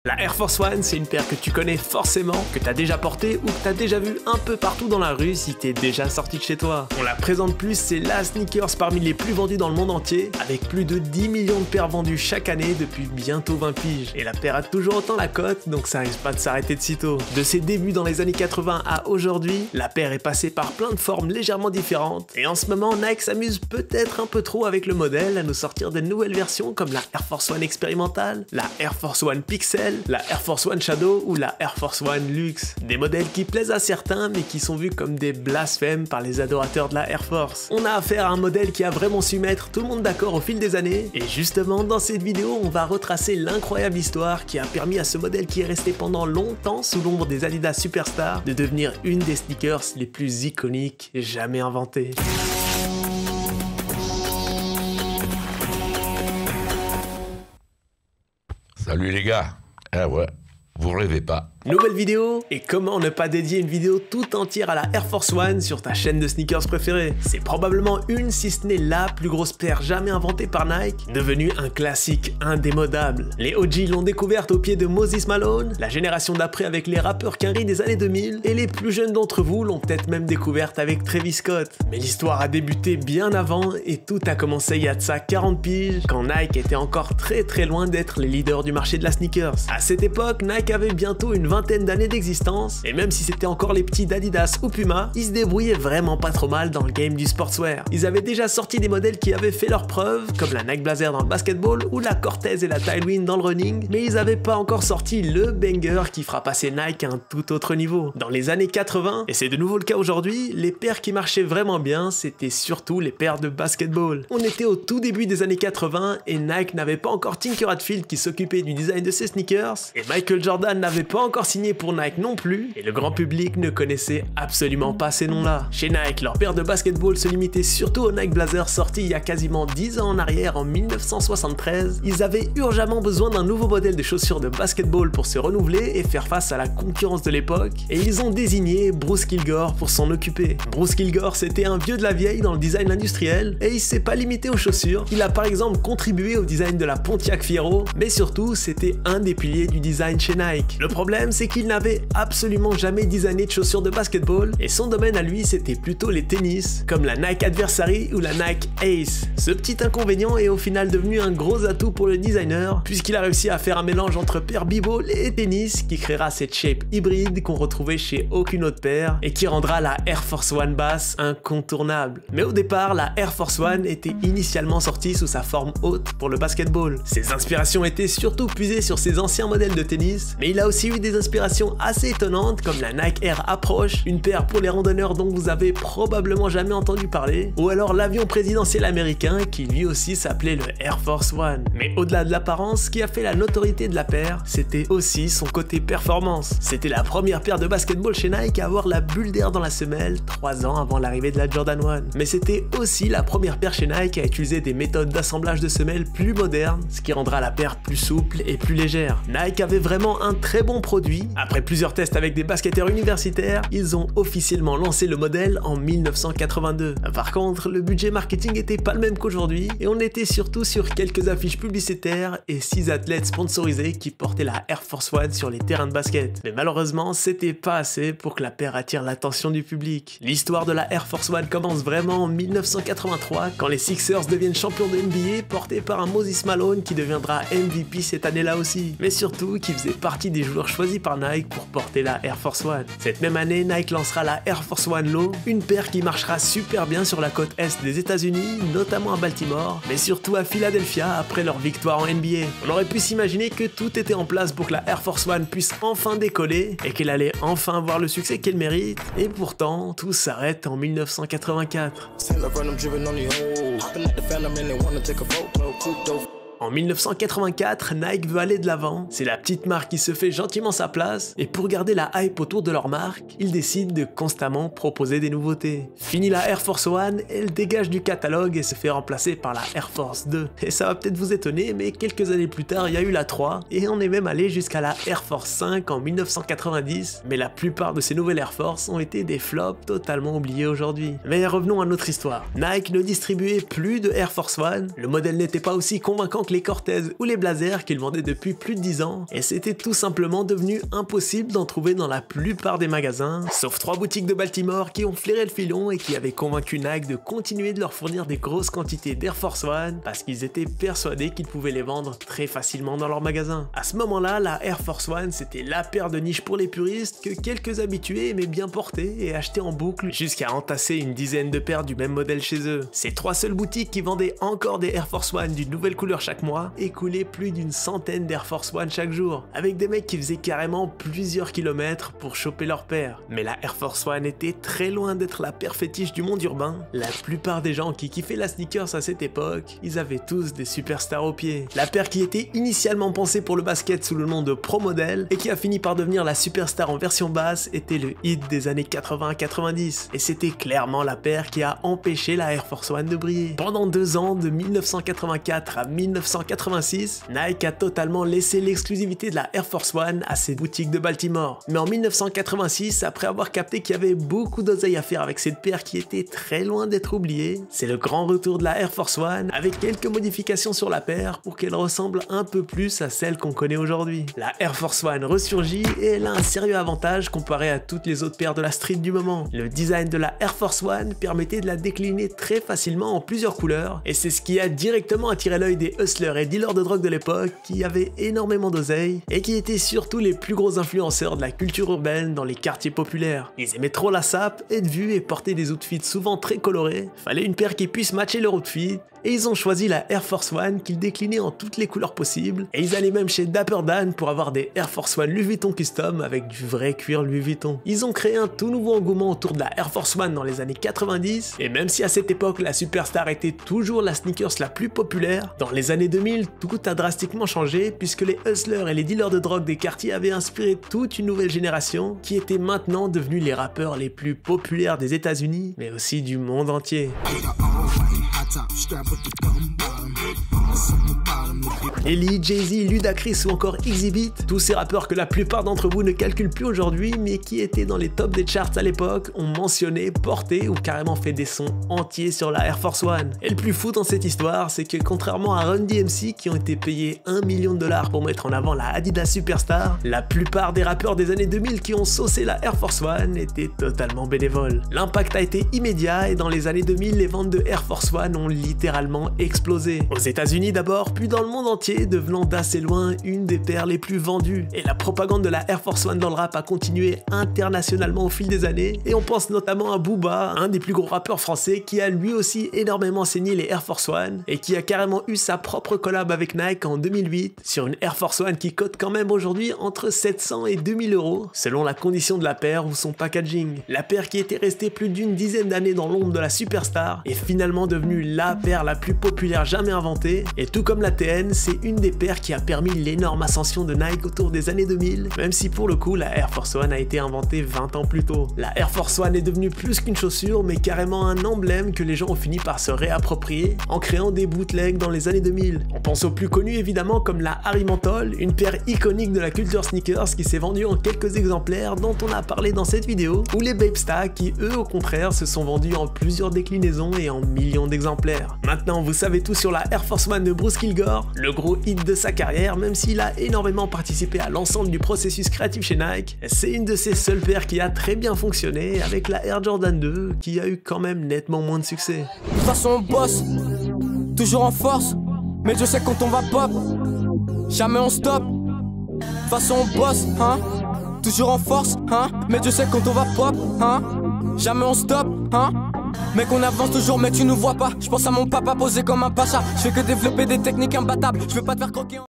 La Air Force One, c'est une paire que tu connais forcément, que t'as déjà portée ou que t'as déjà vue un peu partout dans la rue si t'es déjà sorti de chez toi. On la présente plus, c'est la sneakers parmi les plus vendus dans le monde entier, avec plus de 10 millions de paires vendues chaque année depuis bientôt 20 piges. Et la paire a toujours autant la cote, donc ça risque pas de s'arrêter de sitôt. De ses débuts dans les années 80 à aujourd'hui, la paire est passée par plein de formes légèrement différentes, et en ce moment, Nike s'amuse peut-être un peu trop avec le modèle à nous sortir de nouvelles versions comme la Air Force One expérimentale, la Air Force One Pixel, la Air Force One Shadow ou la Air Force One Luxe. Des modèles qui plaisent à certains mais qui sont vus comme des blasphèmes par les adorateurs de la Air Force. On a affaire à un modèle qui a vraiment su mettre tout le monde d'accord au fil des années, et justement dans cette vidéo on va retracer l'incroyable histoire qui a permis à ce modèle qui est resté pendant longtemps sous l'ombre des Adidas Superstar de devenir une des sneakers les plus iconiques jamais inventées. Salut les gars. Ah ouais, vous rêvez pas. Nouvelle vidéo, et comment ne pas dédier une vidéo tout entière à la Air Force One sur ta chaîne de sneakers préférée? C'est probablement une, si ce n'est la plus grosse paire jamais inventée par Nike, devenue un classique indémodable. Les OG l'ont découverte au pied de Moses Malone, la génération d'après avec les rappeurs quinri des années 2000, et les plus jeunes d'entre vous l'ont peut-être même découverte avec Travis Scott. Mais l'histoire a débuté bien avant, et tout a commencé il y a de ça 40 piges, quand Nike était encore très loin d'être les leaders du marché de la sneakers. À cette époque, Nike avait bientôt une vingtaine d'années d'existence, et même si c'était encore les petits d'Adidas ou Puma, ils se débrouillaient vraiment pas trop mal dans le game du sportswear. Ils avaient déjà sorti des modèles qui avaient fait leurs preuves, comme la Nike Blazer dans le basketball ou la Cortez et la Tailwind dans le running, mais ils avaient pas encore sorti le banger qui fera passer Nike à un tout autre niveau. Dans les années 80, et c'est de nouveau le cas aujourd'hui, les paires qui marchaient vraiment bien, c'était surtout les paires de basketball. On était au tout début des années 80 et Nike n'avait pas encore Tinker Hatfield qui s'occupait du design de ses sneakers, et Michael Jordan n'avait pas encore signé pour Nike non plus, et le grand public ne connaissait absolument pas ces noms-là. Chez Nike, leur paire de basketball se limitait surtout au Nike Blazer sorti il y a quasiment 10 ans en arrière, en 1973. Ils avaient urgemment besoin d'un nouveau modèle de chaussures de basketball pour se renouveler et faire face à la concurrence de l'époque, et ils ont désigné Bruce Kilgore pour s'en occuper. Bruce Kilgore, c'était un vieux de la vieille dans le design industriel, et il s'est pas limité aux chaussures. Il a par exemple contribué au design de la Pontiac Fiero, mais surtout, c'était un des piliers du design chez Nike. Le problème, c'est qu'il n'avait absolument jamais designé de chaussures de basketball, et son domaine à lui c'était plutôt les tennis, comme la Nike Adversary ou la Nike Ace. Ce petit inconvénient est au final devenu un gros atout pour le designer, puisqu'il a réussi à faire un mélange entre paire b-ball et tennis qui créera cette shape hybride qu'on retrouvait chez aucune autre paire, et qui rendra la Air Force One basse incontournable. Mais au départ, la Air Force One était initialement sortie sous sa forme haute pour le basketball. Ses inspirations étaient surtout puisées sur ses anciens modèles de tennis, mais il a aussi eu des inspirations assez étonnantes comme la Nike Air Approach, une paire pour les randonneurs dont vous avez probablement jamais entendu parler, ou alors l'avion présidentiel américain qui lui aussi s'appelait le Air Force One. Mais au-delà de l'apparence, ce qui a fait la notoriété de la paire, c'était aussi son côté performance. C'était la première paire de basketball chez Nike à avoir la bulle d'air dans la semelle 3 ans avant l'arrivée de la Jordan 1. Mais c'était aussi la première paire chez Nike à utiliser des méthodes d'assemblage de semelles plus modernes, ce qui rendra la paire plus souple et plus légère. Nike avait vraiment un très bon produit. Après plusieurs tests avec des basketteurs universitaires, ils ont officiellement lancé le modèle en 1982. Par contre, le budget marketing était pas le même qu'aujourd'hui, et on était surtout sur quelques affiches publicitaires et 6 athlètes sponsorisés qui portaient la Air Force One sur les terrains de basket. Mais malheureusement, c'était pas assez pour que la paire attire l'attention du public. L'histoire de la Air Force One commence vraiment en 1983, quand les Sixers deviennent champions de NBA, portés par un Moses Malone qui deviendra MVP cette année-là aussi, mais surtout qui faisait partie des joueurs choisis par Nike pour porter la Air Force One. Cette même année, Nike lancera la Air Force One Low, une paire qui marchera super bien sur la côte est des États-Unis, notamment à Baltimore, mais surtout à Philadelphia après leur victoire en NBA. On aurait pu s'imaginer que tout était en place pour que la Air Force One puisse enfin décoller et qu'elle allait enfin avoir le succès qu'elle mérite, et pourtant, tout s'arrête en 1984. En 1984, Nike veut aller de l'avant, c'est la petite marque qui se fait gentiment sa place, et pour garder la hype autour de leur marque, ils décident de constamment proposer des nouveautés. Fini la Air Force One, elle dégage du catalogue et se fait remplacer par la Air Force 2. Et ça va peut-être vous étonner, mais quelques années plus tard, il y a eu la 3, et on est même allé jusqu'à la Air Force 5 en 1990, mais la plupart de ces nouvelles Air Force ont été des flops totalement oubliés aujourd'hui. Mais revenons à notre histoire. Nike ne distribuait plus de Air Force One, le modèle n'était pas aussi convaincant que les Cortez ou les Blazer qu'ils vendaient depuis plus de 10 ans, et c'était tout simplement devenu impossible d'en trouver dans la plupart des magasins, sauf 3 boutiques de Baltimore qui ont flairé le filon et qui avaient convaincu Nike de continuer de leur fournir des grosses quantités d'Air Force One parce qu'ils étaient persuadés qu'ils pouvaient les vendre très facilement dans leurs magasins. À ce moment-là, la Air Force One c'était la paire de niche pour les puristes que quelques habitués aimaient bien porter et acheter en boucle jusqu'à entasser une dizaine de paires du même modèle chez eux. Ces 3 seules boutiques qui vendaient encore des Air Force One d'une nouvelle couleur chaque mois écoulaient plus d'une centaine d'Air Force One chaque jour, avec des mecs qui faisaient carrément plusieurs kilomètres pour choper leur paire. Mais la Air Force One était très loin d'être la paire fétiche du monde urbain. La plupart des gens qui kiffaient la sneakers à cette époque, ils avaient tous des superstars aux pieds. La paire qui était initialement pensée pour le basket sous le nom de Pro Model et qui a fini par devenir la superstar en version basse était le hit des années 80 à 90. Et c'était clairement la paire qui a empêché la Air Force One de briller. Pendant 2 ans, de 1984 à 1986, Nike a totalement laissé l'exclusivité de la Air Force One à ses boutiques de Baltimore. Mais en 1986, après avoir capté qu'il y avait beaucoup d'oseille à faire avec cette paire qui était très loin d'être oubliée, c'est le grand retour de la Air Force One avec quelques modifications sur la paire pour qu'elle ressemble un peu plus à celle qu'on connaît aujourd'hui. La Air Force One ressurgit et elle a un sérieux avantage comparé à toutes les autres paires de la street du moment. Le design de la Air Force One permettait de la décliner très facilement en plusieurs couleurs et c'est ce qui a directement attiré l'œil des hustlers et dealers de drogue de l'époque qui avaient énormément d'oseille et qui étaient surtout les plus gros influenceurs de la culture urbaine dans les quartiers populaires. Ils aimaient trop la sape, être vus et porter des outfits souvent très colorés. Fallait une paire qui puisse matcher leur outfit. Et ils ont choisi la Air Force One qu'ils déclinaient en toutes les couleurs possibles. Et ils allaient même chez Dapper Dan pour avoir des Air Force One Louis Vuitton custom avec du vrai cuir Louis Vuitton. Ils ont créé un tout nouveau engouement autour de la Air Force One dans les années 90. Et même si à cette époque la superstar était toujours la sneakers la plus populaire, dans les années 2000 tout a drastiquement changé puisque les hustlers et les dealers de drogue des quartiers avaient inspiré toute une nouvelle génération qui était maintenant devenus les rappeurs les plus populaires des États-Unis mais aussi du monde entier. Ellie, Jay-Z, Ludacris ou encore Exhibit, tous ces rappeurs que la plupart d'entre vous ne calculent plus aujourd'hui mais qui étaient dans les tops des charts à l'époque, ont mentionné, porté ou carrément fait des sons entiers sur la Air Force One. Et le plus fou dans cette histoire, c'est que contrairement à Run DMC qui ont été payés $1 million pour mettre en avant la Adidas Superstar, la plupart des rappeurs des années 2000 qui ont saucé la Air Force One étaient totalement bénévoles. L'impact a été immédiat et dans les années 2000, les ventes de Air Force One ont littéralement explosé. Aux États-Unis d'abord, puis dans le monde entier, devenant d'assez loin une des paires les plus vendues. Et la propagande de la Air Force One dans le rap a continué internationalement au fil des années. Et on pense notamment à Booba, un des plus gros rappeurs français qui a lui aussi énormément saigné les Air Force One et qui a carrément eu sa propre collab avec Nike en 2008 sur une Air Force One qui cote quand même aujourd'hui entre 700 et 2000 € selon la condition de la paire ou son packaging. La paire qui était restée plus d'une dizaine d'années dans l'ombre de la superstar est finalement devenue la paire la plus populaire jamais inventée et tout comme la TN, c'est une des paires qui a permis l'énorme ascension de Nike autour des années 2000, même si pour le coup la Air Force One a été inventée 20 ans plus tôt. La Air Force One est devenue plus qu'une chaussure mais carrément un emblème que les gens ont fini par se réapproprier en créant des bootlegs dans les années 2000. On pense aux plus connus évidemment comme la Harry Menthol, une paire iconique de la culture sneakers qui s'est vendue en quelques exemplaires dont on a parlé dans cette vidéo, ou les Bapestar qui eux au contraire se sont vendus en plusieurs déclinaisons et en millions d'exemplaires. Maintenant vous savez tout sur la Air Force One de Bruce Kilgore, le gros hit de sa carrière même s'il a énormément participé à l'ensemble du processus créatif chez Nike. C'est une de ces seules paires qui a très bien fonctionné avec la Air Jordan 2 qui a eu quand même nettement moins de succès. De toute façon on bosse, toujours en force, mais je sais quand on va pop, jamais on stop. De toute façon on bosse, hein, toujours en force, hein, mais je sais quand on va pop, hein, jamais on stop, hein. Mec on avance toujours mais tu nous vois pas. Je pense à mon papa posé comme un pacha. Je fais que développer des techniques imbattables. Je veux pas te faire croquer en...